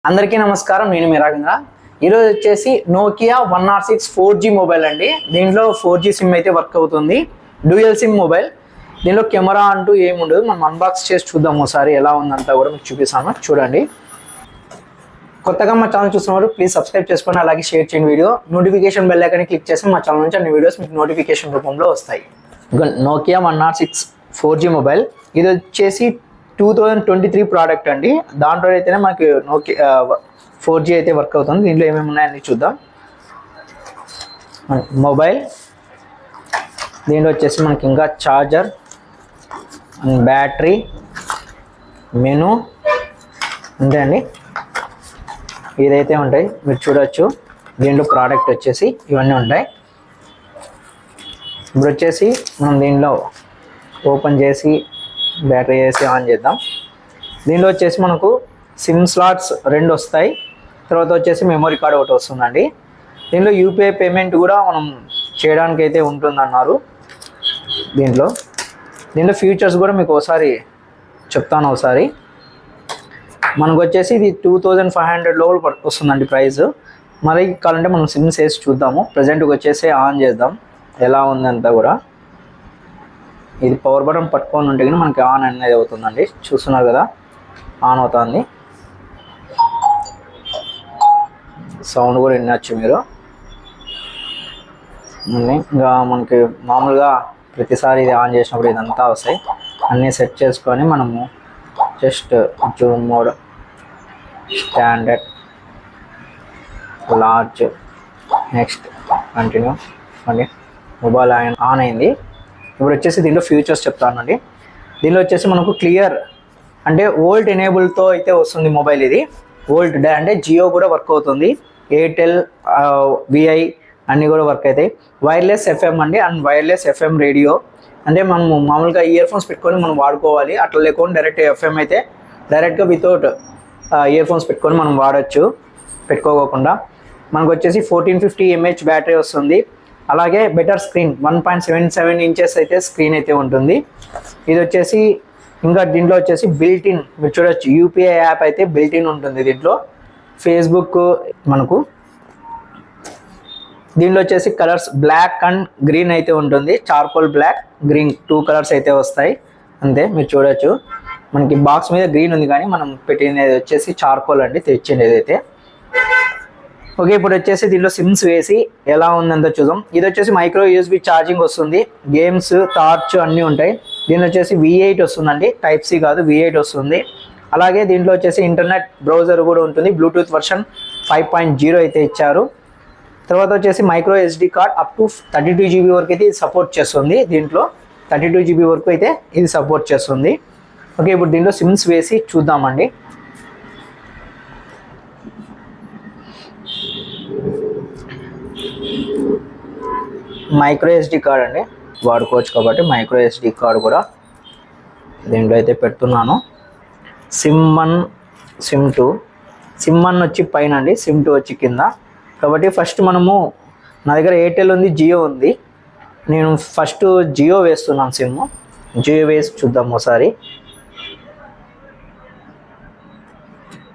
అందరికీ నమస్కారం. నేను మీ రాఘవేంద్ర. ఈరోజు వచ్చేసి నోకియా 106 4G మొబైల్ అండి. దీంట్లో 4G సిమ్ అయితే వర్క్ అవుతుంది. Dual SIM mobile. దీనిలో కెమెరా అంటూ ఏముండదు. మనం అన్బాక్స్ చేసి చూద్దాం ఒకసారి ఎలా ఉందంతా కూడా మీకు చూపిస్తాను. చూడండి. కొత్తగా మా ఛానల్ చూస్తున్నవారు ప్లీజ్ సబ్స్క్రైబ్ చేసుకోండి, అలాగే షేర్ చేయండి. Video notification bell icon click చేసి మా ఛానల్ నుంచి అన్ని వీడియోస్ మీకు నోటిఫికేషన్ రూపంలో వస్తాయి. Nokia 106 4G mobile. ఇది వచ్చేసి 2023 ప్రోడక్ట్ అండి. దాంట్లో అయితేనే మనకి నోకియా 4G అయితే వర్క్ అవుతుంది. దీంట్లో ఏమేమి ఉన్నాయని చూద్దాం. మొబైల్, దీంట్లో వచ్చేసి మనకి ఇంకా ఛార్జర్, బ్యాటరీ, మెనూ అంతే అండి. ఇదైతే ఉంటాయి, మీరు చూడొచ్చు. దీంట్లో ప్రోడక్ట్ వచ్చేసి ఇవన్నీ ఉంటాయి. ఇప్పుడు వచ్చేసి మనం దీంట్లో ఓపెన్ చేసి బ్యాటరీ వేసి ఆన్ చేద్దాం. దీనిలో వచ్చేసి మనకు సిమ్ స్లాట్స్ 2 వస్తాయి. తర్వాత వచ్చేసి మెమరీ కార్డ్ ఒకటి వస్తుందండి. దీనిలో యూపీఐ పేమెంట్ కూడా మనం చేయడానికి అయితే ఉంటుందన్నారు. దీంట్లో ఫీచర్స్ కూడా మీకు ఒకసారి చెప్తాను. ఒకసారి మనకు వచ్చేసి ఇది 2500 లోపల వస్తుందండి ప్రైస్. మరి కావాలంటే మనం సిమ్స్ వేసి చూద్దాము. ప్రజెంట్కి వచ్చేసి ఆన్ చేద్దాం ఎలా ఉందంతా కూడా. ఇది పవర్ బటన్ పట్టుకొని ఉంటే కానీ మనకి ఆన్ అనేది అవుతుందండి. చూస్తున్నారు కదా, ఆన్ అవుతుంది. సౌండ్ కూడా వినొచ్చు మీరు. ఇంకా మనకి మామూలుగా ప్రతిసారి ఇది ఆన్ చేసినప్పుడు ఇదంతా వస్తాయి. అన్నీ సెట్ చేసుకొని మనము just Zoom mode, standard, large, next continue అండి. మొబైల్ ఆన్ అయింది. ఇప్పుడు వచ్చేసి దీంట్లో ఫీచర్స్ చెప్తానండి. దీనిలో వచ్చేసి మనకు క్లియర్ అంటే వోల్ట్ ఎనేబుల్తో అయితే వస్తుంది మొబైల్. ఇది వోల్ట్ అంటే జియో కూడా వర్క్ అవుతుంది, ఎయిర్టెల్, విఐ అన్నీ కూడా వర్క్ అవుతాయి. వైర్లెస్ ఎఫ్ఎం అండి, అండ్ వైర్లెస్ ఎఫ్ఎం రేడియో. అంటే మనం మామూలుగా ఇయర్ ఫోన్స్ పెట్టుకొని మనం వాడుకోవాలి. అట్లా లేకుండా డైరెక్ట్ ఎఫ్ఎం అయితే డైరెక్ట్గా వితౌట్ ఇయర్ ఫోన్స్ పెట్టుకొని మనం వాడచ్చు, పెట్టుకోకుండా. మనకు వచ్చేసి 1450 mAh బ్యాటరీ వస్తుంది. అలాగే బెటర్ స్క్రీన్, 1.77 ఇంచెస్ అయితే స్క్రీన్ అయితే ఉంటుంది. ఇది వచ్చేసి ఇంకా దీంట్లో వచ్చేసి బిల్ట్ ఇన్, మీరు చూడొచ్చు, యూపీఐ యాప్ అయితే బిల్ట్ ఇన్ ఉంటుంది దీంట్లో. ఫేస్బుక్ మనకు. దీంట్లో వచ్చేసి కలర్స్ బ్లాక్ అండ్ గ్రీన్ అయితే ఉంటుంది. చార్కోల్ బ్లాక్, గ్రీన్ 2 కలర్స్ అయితే వస్తాయి అంతే. మీరు చూడొచ్చు, మనకి బాక్స్ మీద గ్రీన్ ఉంది కానీ మనం పెట్టినది వచ్చేసి చార్కోల్ అండి, తెచ్చింది అయితే. ఓకే, ఇప్పుడు వచ్చేసి దీనిలో సిమ్స్ వేసి ఎలా ఉందంతో చూద్దాం. ఇది వచ్చేసి మైక్రో యూఎస్బి ఛార్జింగ్ వస్తుంది. గేమ్స్, టార్చ్ అన్నీ ఉంటాయి. దీనిలో వచ్చేసి V8 వస్తుందండి, టైప్ C కాదు, V8 వస్తుంది. అలాగే దీంట్లో వచ్చేసి ఇంటర్నెట్ బ్రౌజర్ కూడా ఉంటుంది. బ్లూటూత్ వర్షన్ 5.0 అయితే ఇచ్చారు. తర్వాత వచ్చేసి micro SD card up to 32 GB వరకు అయితే ఇది సపోర్ట్ చేస్తుంది. దీంట్లో 32 GB వరకు అయితే ఇది సపోర్ట్ చేస్తుంది. ఓకే, ఇప్పుడు దీంట్లో సిమ్స్ వేసి చూద్దామండి. మైక్రో SD కార్డ్ అండి, వాడుకోవచ్చు కాబట్టి మైక్రో SD కార్డ్ కూడా దీంట్లో అయితే పెడుతున్నాను. SIM 1, SIM 2. సిమ్ 1 వచ్చి పైన అండి, సిమ్ 2 వచ్చి కింద. కాబట్టి ఫస్ట్ మనము, నా దగ్గర ఎయిర్టెల్ ఉంది, జియో ఉంది. నేను ఫస్ట్ జియో వేస్తున్నాను సిమ్. జియో వేసి చూద్దాం ఒకసారి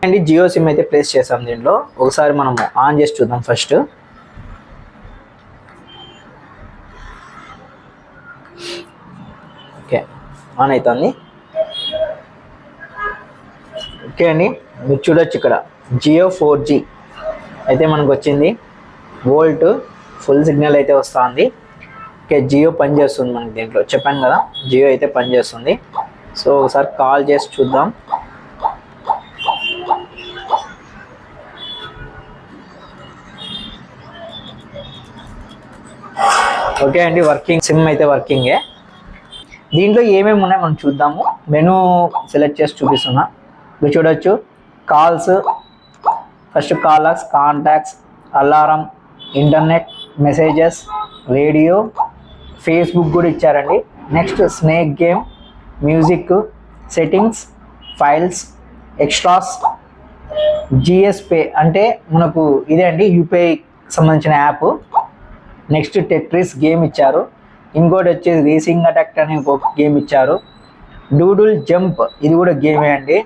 అండి. జియో సిమ్ అయితే ప్లేస్ చేసాం దీంట్లో. ఒకసారి మనము ఆన్ చేసి చూద్దాం ఫస్ట్. ఓకే, ఆన్ అవుతుంది. ఓకే అండి, మీరు చూడొచ్చు ఇక్కడ జియో 4G అయితే మనకు వచ్చింది. వోల్ట్ ఫుల్ సిగ్నల్ అయితే వస్తుంది. ఓకే, జియో పనిచేస్తుంది మనకి దీంట్లో. చెప్పాను కదా, జియో అయితే పనిచేస్తుంది. సో ఒకసారి కాల్ చేసి చూద్దాం. ఓకే అండి, వర్కింగ్, సిమ్ అయితే వర్కింగే. దీంట్లో ఏమేమి ఉన్నాయో మనం చూద్దాము. మెనూ సెలెక్ట్ చేసి చూపిస్తున్నా. మీరు చూడొచ్చు, calls, first callers, contacts, alarm, internet, messages, radio, Facebook కూడా ఇచ్చారండి. Next snake game, music, settings, files, extras, GS Pay అంటే మనకు ఇదే అండి యూపీఐ సంబంధించిన యాప్. నెక్స్ట్ టెట్రిస్ గేమ్ ఇచ్చారు. ఇంకోటి వచ్చేసి రేసింగ్ అటాక్ అనే ఒక గేమ్ ఇచ్చారు. డూడుల్ జంప్, ఇది కూడా గేమే అండి.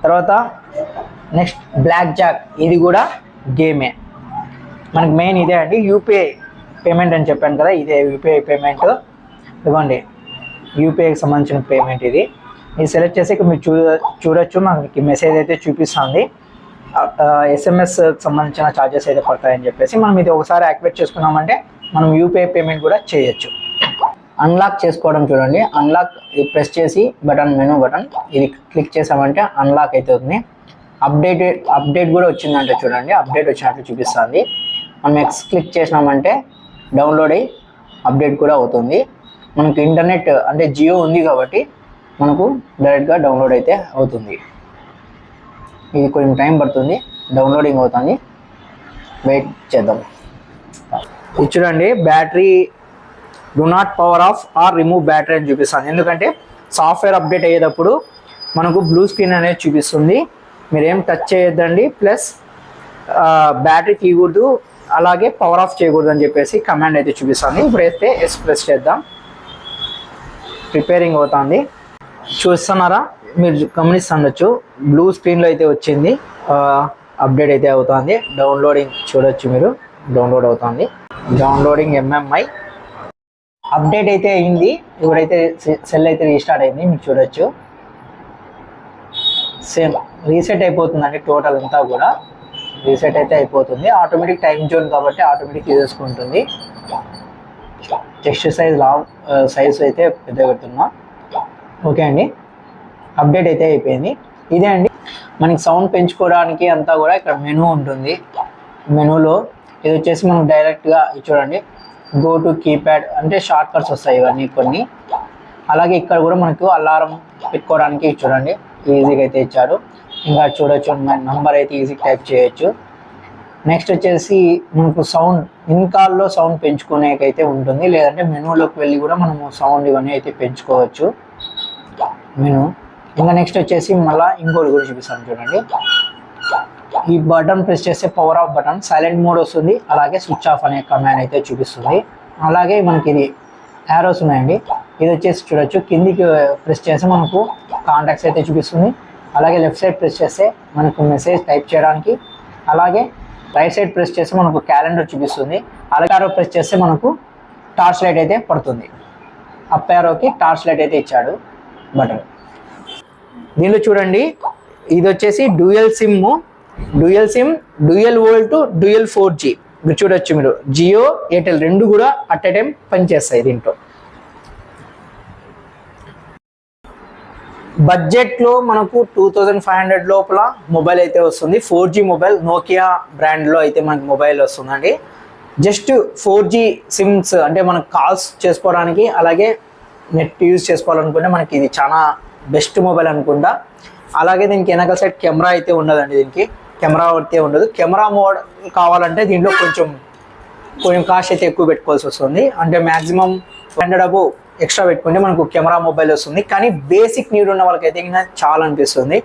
తర్వాత నెక్స్ట్ బ్లాక్ జాక్, ఇది కూడా గేమే. మనకి మెయిన్ ఇదే అండి, యూపీఐ పేమెంట్ అని చెప్పాను కదా, ఇదే యూపీఐ పేమెంట్. ఇదిగోండి యూపీఐకి సంబంధించిన పేమెంట్ ఇది సెలెక్ట్ చేసి ఇక్కడ మీరు చూడొచ్చు. మనకి మెసేజ్ అయితే చూపిస్తుంది, SMS సంబంధించిన ఛార్జెస్ అయితే పడతాయని చెప్పేసి. మనం ఇది ఒకసారి యాక్టివేట్ చేసుకున్నామంటే మనం యూపీఐ పేమెంట్ కూడా చేయొచ్చు. అన్లాక్ చేసుకోవడం చూడండి, అన్లాక్ ప్రెస్ చేసి మెనూ బటన్ ఇది క్లిక్ చేసామంటే అన్లాక్ అవుతుంది. అప్డేట్ కూడా వచ్చిందంటే చూడండి, అప్డేట్ వచ్చినట్లు చూపిస్తుంది. మనం నెక్స్ట్ క్లిక్ చేసినామంటే డౌన్లోడ్ అయ్యి అప్డేట్ కూడా అవుతుంది. మనకు ఇంటర్నెట్ అంటే జియో ఉంది కాబట్టి మనకు డైరెక్ట్గా డౌన్లోడ్ అయితే అవుతుంది. ఇది కొంచెం టైం పడుతుంది, డౌన్లోడింగ్ అవుతుంది, వెయిట్ చేద్దాం. ఇది చూడండి, battery do not power off or remove battery అని చూపిస్తుంది. ఎందుకంటే సాఫ్ట్వేర్ అప్డేట్ అయ్యేటప్పుడు మనకు బ్లూ స్క్రీన్ అనేది చూపిస్తుంది, మీరేం టచ్ చేయొద్దండి, ప్లస్ బ్యాటరీ తీయకూడదు, అలాగే పవర్ ఆఫ్ చేయకూడదు అని చెప్పేసి కమాండ్ అయితే చూపిస్తుంది. ఇప్పుడైతే ఎస్ ప్రెస్ చేద్దాం, ప్రిపేరింగ్ అవుతుంది. చూస్తున్నారా, మీరు గమనిస్తుండొచ్చు, బ్లూ స్క్రీన్లో అయితే వచ్చింది, అప్డేట్ అయితే అవుతుంది. డౌన్లోడింగ్ చూడొచ్చు మీరు, డౌన్లోడ్ అవుతుంది. డౌన్లోడింగ్ MMI అప్డేట్ అయితే అయింది. ఇప్పుడైతే సెల్ అయితే రీస్టార్ట్ అయింది, మీకు చూడొచ్చు. సేమ్ రీసెట్ అయిపోతుందండి, టోటల్ అంతా కూడా రీసెట్ అయితే అయిపోతుంది. ఆటోమేటిక్ టైం జోన్ కాబట్టి ఆటోమేటిక్ తీసేసుకుంటుంది. టెక్స్ట్ సైజ్ అయితే పెద్దగా పెడుతున్నా. ఓకే అండి, అప్డేట్ అయితే అయిపోయింది. ఇదే అండి, మనకి సౌండ్ పెంచుకోవడానికి అంతా కూడా ఇక్కడ మెనూ ఉంటుంది. మెనూలో ఇది వచ్చేసి మనం డైరెక్ట్గా చూడండి, గో టు కీప్యాడ్ అంటే షార్ట్ కట్స్ వస్తాయి ఇవన్నీ కొన్ని. అలాగే ఇక్కడ కూడా మనకు అలారం పెట్టుకోవడానికి చూడండి, ఈజీగా అయితే ఇచ్చారు. ఇంకా చూడొచ్చు, నంబర్ అయితే ఈజీగా టైప్ చేయొచ్చు. నెక్స్ట్ వచ్చేసి మనకు సౌండ్, ఇన్ కాల్లో సౌండ్ పెంచుకునేకైతే ఉంటుంది, లేదంటే మెనూలోకి వెళ్ళి కూడా మనము సౌండ్ ఇవన్నీ అయితే పెంచుకోవచ్చు మెనూ. ఇంకా నెక్స్ట్ వచ్చేసి మళ్ళీ ఇంకోటి కూడా చూపిస్తాను చూడండి. ఈ బటన్ ప్రెస్ చేస్తే power of button, silent mode వస్తుంది, అలాగే స్విచ్ ఆఫ్ అనే కమాండ్ అయితే చూపిస్తుంది. అలాగే మనకి ఇది యారోస్ ఉన్నాయండి, ఇది వచ్చేసి చూడొచ్చు, కిందికి ప్రెస్ చేస్తే మనకు కాంటాక్ట్స్ అయితే చూపిస్తుంది. అలాగే లెఫ్ట్ సైడ్ ప్రెస్ చేస్తే మనకు మెసేజ్ టైప్ చేయడానికి, అలాగే రైట్ సైడ్ ప్రెస్ చేస్తే మనకు క్యాలెండర్ చూపిస్తుంది. అలాగే యారో ప్రెస్ చేస్తే మనకు టార్చ్ లైట్ అయితే పడుతుంది. అప్ యారోకి టార్చ్ లైట్ అయితే ఇచ్చాడు బటన్. దీనిలో చూడండి, ఇది వచ్చేసి dual SIM, dual volt, dual 4G. మీరు చూడొచ్చు, మీరు జియో ఎయిర్టెల్ రెండు కూడా అట్ ఎ టైం పనిచేస్తాయి దీంట్లో. బడ్జెట్లో మనకు 2500 లోపల మొబైల్ అయితే వస్తుంది. 4G మొబైల్, నోకియా బ్రాండ్లో అయితే మనకు మొబైల్ వస్తుందండి. జస్ట్ 4G సిమ్స్ అంటే మనకు కాల్స్ చేసుకోవడానికి, అలాగే నెట్ యూజ్ చేసుకోవాలనుకుంటే మనకి ఇది చాలా బెస్ట్ మొబైల్ అనుకుంటా. అలాగే దీనికి వెనకాల సైడ్ కెమెరా అయితే ఉండదండి, దీనికి కెమెరా అయితే ఉండదు. కెమెరా మోడ్ కావాలంటే దీంట్లో కొంచెం కాస్ట్ అయితే ఎక్కువ పెట్టుకోవాల్సి వస్తుంది. అంటే మ్యాక్సిమం 100 అబో ఎక్స్ట్రా పెట్టుకుంటే మనకు కెమెరా మొబైల్ వస్తుంది. కానీ బేసిక్ నీడ్ ఉన్న వాళ్ళకైతే చాలా అనిపిస్తుంది.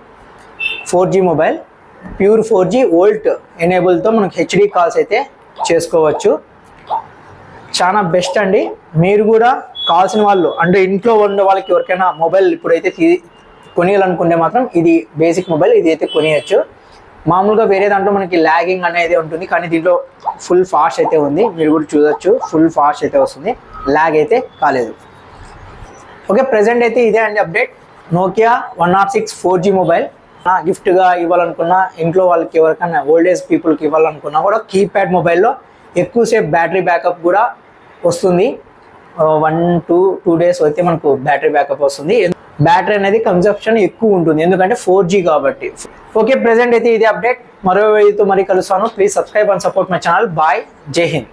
4G mobile, pure 4G volt ఎనేబుల్తో మనకు HD కాల్స్ అయితే చేసుకోవచ్చు. చాలా బెస్ట్ అండి. మీరు కూడా కావాల్సిన వాళ్ళు అంటే ఇంట్లో ఉన్న వాళ్ళకి ఎవరికైనా మొబైల్ ఇప్పుడైతే కొనియాలనుకుంటే మాత్రం ఇది బేసిక్ మొబైల్, ఇది అయితే కొనియచ్చు. మామూలుగా వేరే దాంట్లో మనకి ల్యాగింగ్ అనేది ఉంటుంది, కానీ దీంట్లో ఫుల్ ఫాస్ట్ అయితే ఉంది. మీరు కూడా చూడొచ్చు, ఫుల్ ఫాస్ట్ అయితే వస్తుంది, ల్యాగ్ అయితే కాలేదు. ఓకే, ప్రెజెంట్ అయితే ఇదే అండి అప్డేట్. నోకియా 106 4G మొబైల్ గిఫ్ట్గా ఇవ్వాలనుకున్నా, ఇంట్లో వాళ్ళకి ఎవరికైనా ఓల్డ్ ఏజ్ పీపుల్కి ఇవ్వాలనుకున్నా కూడా కీప్యాడ్ మొబైల్లో ఎక్కువసేపు బ్యాటరీ బ్యాకప్ కూడా వస్తుంది. 1-2 days అయితే మనకు బ్యాటరీ బ్యాకప్ వస్తుంది. బ్యాటరీ అనేది కన్సంప్షన్ ఎక్కువ ఉంటుంది, ఎందుకంటే 4G కాబట్టి. ఓకే, ప్రెజెంట్ అయితే ఇదే అప్డేట్. మరో వీడియోతో మరీ కలుస్తాను. Please subscribe and support my channel. Bye, Jai Hind.